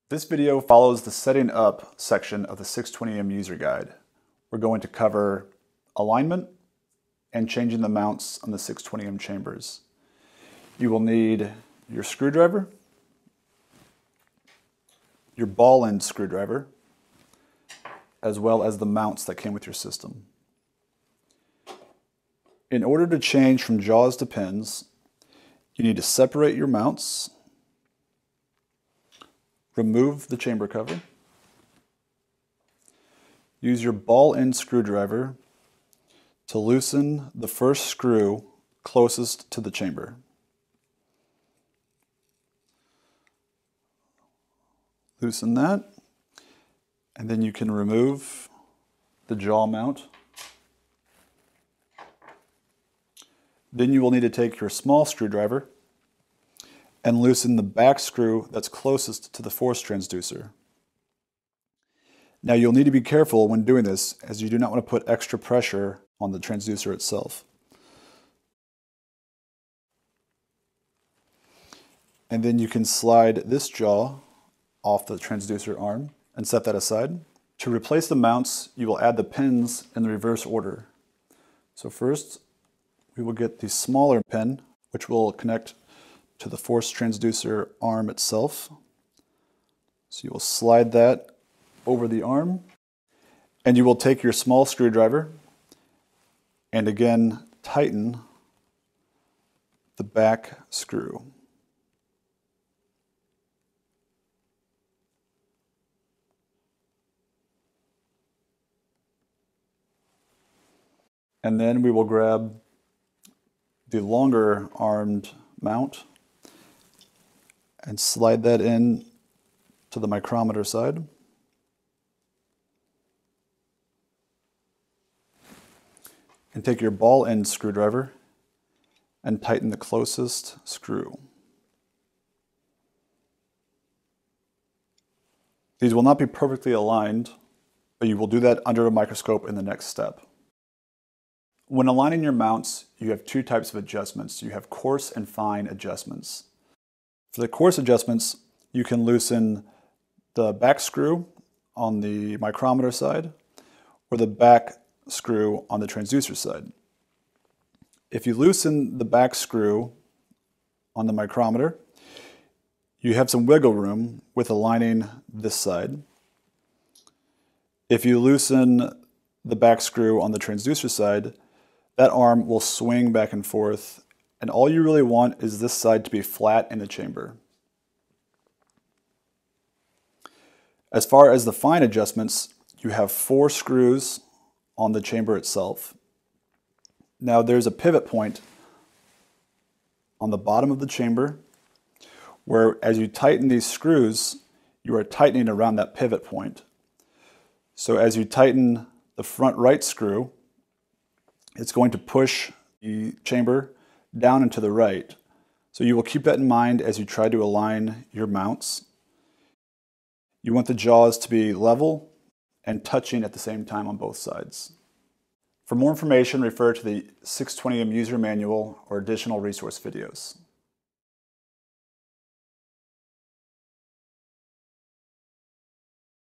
This video follows the setting up section of the 620M user guide. We're going to cover alignment and changing the mounts on the 620M chambers. You will need your screwdriver, your ball end screwdriver, as well as the mounts that came with your system. In order to change from jaws to pins, you need to separate your mounts, remove the chamber cover, use your ball end screwdriver to loosen the first screw closest to the chamber. Loosen that, and then you can remove the jaw mount. Then you will need to take your small screwdriver and loosen the back screw that's closest to the force transducer. Now you'll need to be careful when doing this, as you do not want to put extra pressure on the transducer itself. And then you can slide this jaw off the transducer arm and set that aside. To replace the mounts, you will add the pins in the reverse order. So first, we will get the smaller pin, which will connect to the force transducer arm itself. So you will slide that over the arm, and you will take your small screwdriver and again tighten the back screw. And then we will grab the longer armed mount and slide that in to the micrometer side. And take your ball end screwdriver and tighten the closest screw. These will not be perfectly aligned, but you will do that under a microscope in the next step. When aligning your mounts, you have two types of adjustments. You have coarse and fine adjustments. For the coarse adjustments, you can loosen the back screw on the micrometer side or the back screw on the transducer side. If you loosen the back screw on the micrometer, you have some wiggle room with aligning this side. If you loosen the back screw on the transducer side, that arm will swing back and forth, and all you really want is this side to be flat in the chamber. As far as the fine adjustments, you have 4 screws on the chamber itself. Now there's a pivot point on the bottom of the chamber where, as you tighten these screws, you are tightening around that pivot point. So as you tighten the front right screw, it's going to push the chamber down and to the right. So you will keep that in mind as you try to align your mounts. You want the jaws to be level and touching at the same time on both sides. For more information, refer to the 620M user manual or additional resource videos.